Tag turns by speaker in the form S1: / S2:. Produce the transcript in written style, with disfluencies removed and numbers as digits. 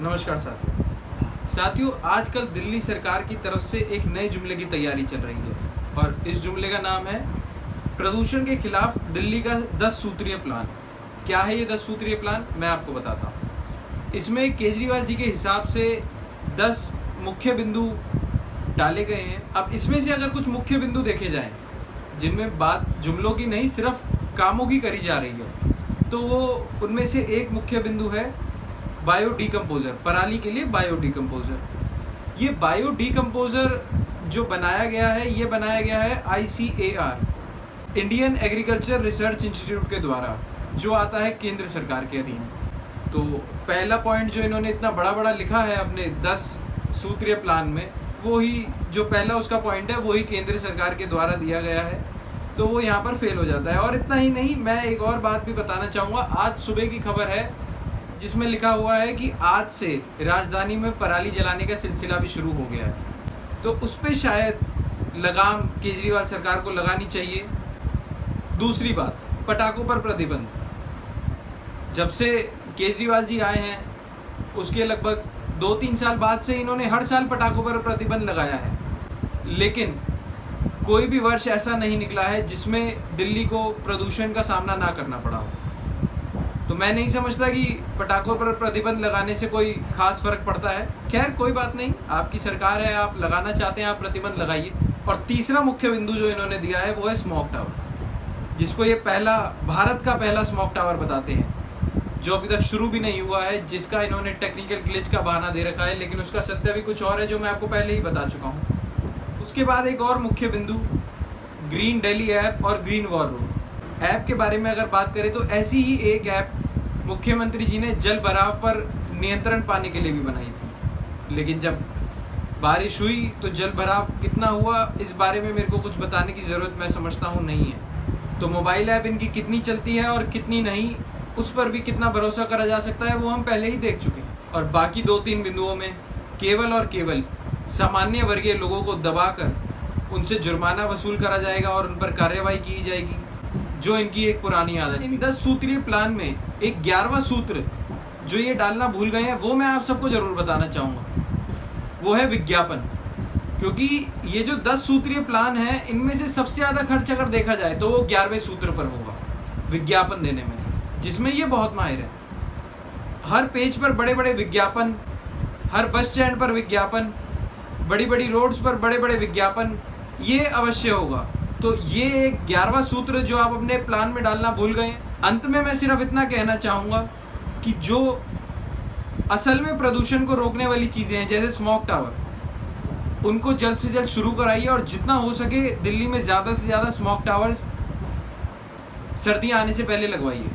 S1: नमस्कार साथियों, आजकल दिल्ली सरकार की तरफ से एक नए जुमले की तैयारी चल रही है और इस जुमले का नाम है प्रदूषण के खिलाफ दिल्ली का 10 सूत्रीय प्लान। क्या है ये 10 सूत्रीय प्लान, मैं आपको बताता हूँ। इसमें केजरीवाल जी के हिसाब से 10 मुख्य बिंदु डाले गए हैं। अब इसमें से अगर कुछ मुख्य बिंदु देखे जाएं जिनमें बात जुमलों की नहीं सिर्फ कामों की करी जा रही है, तो वो उनमें से एक मुख्य बिंदु है बायो डिकम्पोजर, पराली के लिए बायो डिकम्पोजर। ये बायो डिकम्पोजर जो बनाया गया है, ये बनाया गया है ICAR, Indian agriculture research institute के द्वारा, जो आता है केंद्र सरकार के अधीन। तो पहला पॉइंट जो इन्होंने इतना बड़ा लिखा है अपने 10 सूत्रीय प्लान में, वो ही जो पहला उसका पॉइंट है वही केंद्र सरकार के द्वारा दिया गया है, तो वो यहाँ पर फेल हो जाता है। और इतना ही नहीं, मैं एक और बात भी बताना चाहूँगा। आज सुबह की खबर है जिसमें लिखा हुआ है कि आज से राजधानी में पराली जलाने का सिलसिला भी शुरू हो गया है, तो उस पर शायद लगाम केजरीवाल सरकार को लगानी चाहिए। दूसरी बात, पटाखों पर प्रतिबंध। जब से केजरीवाल जी आए हैं उसके लगभग 2-3 साल बाद से इन्होंने हर साल पटाखों पर प्रतिबंध लगाया है, लेकिन कोई भी वर्ष ऐसा नहीं निकला है जिसमें दिल्ली को प्रदूषण का सामना ना करना पड़ा हो। तो मैं नहीं समझता कि पटाखों पर प्रतिबंध लगाने से कोई खास फर्क पड़ता है। खैर कोई बात नहीं, आपकी सरकार है, आप लगाना चाहते हैं, आप प्रतिबंध लगाइए। और तीसरा मुख्य बिंदु जो इन्होंने दिया है वो है स्मोक टावर, जिसको ये भारत का पहला स्मोक टावर बताते हैं, जो अभी तक शुरू भी नहीं हुआ है, जिसका इन्होंने टेक्निकल ग्लिच का बहाना दे रखा है, लेकिन उसका सत्य भी कुछ और है जो मैं आपको पहले ही बता चुका हूँ। उसके बाद एक और मुख्य बिंदु ग्रीन दिल्ली ऐप और ग्रीन वॉर रूम। ऐप के बारे में अगर बात करें तो ऐसी ही एक ऐप मुख्यमंत्री जी ने जल भराव पर नियंत्रण पाने के लिए भी बनाई थी, लेकिन जब बारिश हुई तो जल भराव कितना हुआ इस बारे में मेरे को कुछ बताने की ज़रूरत मैं समझता हूँ नहीं है। तो मोबाइल ऐप इनकी कितनी चलती है और कितनी नहीं, उस पर भी कितना भरोसा करा जा सकता है वो हम पहले ही देख चुके हैं। और बाकी 2-3 बिंदुओं में केवल और केवल सामान्य वर्गीय लोगों को दबाकर उनसे जुर्माना वसूल करा जाएगा और उन पर कार्रवाई की जाएगी, जो इनकी एक पुरानी आदत है। इन 10 सूत्रीय प्लान में एक 11वां सूत्र जो ये डालना भूल गए हैं, वो मैं आप सबको जरूर बताना चाहूँगा, वो है विज्ञापन। क्योंकि ये जो 10 सूत्रीय प्लान है, इनमें से सबसे ज़्यादा खर्च अगर देखा जाए तो वो 11वें सूत्र पर होगा, विज्ञापन देने में, जिसमें ये बहुत माहिर है। हर पेज पर बड़े बड़े विज्ञापन, हर बस स्टैंड पर विज्ञापन, बड़ी बड़ी रोड्स पर बड़े बड़े विज्ञापन, ये अवश्य होगा। तो ये एक 11वां सूत्र जो आप अपने प्लान में डालना भूल गए हैं। अंत में मैं सिर्फ इतना कहना चाहूँगा कि जो असल में प्रदूषण को रोकने वाली चीज़ें हैं, जैसे स्मोक टावर, उनको जल्द से जल्द शुरू कराइए और जितना हो सके दिल्ली में ज़्यादा से ज़्यादा स्मोक टावर्स सर्दियाँ आने से पहले लगवाइए।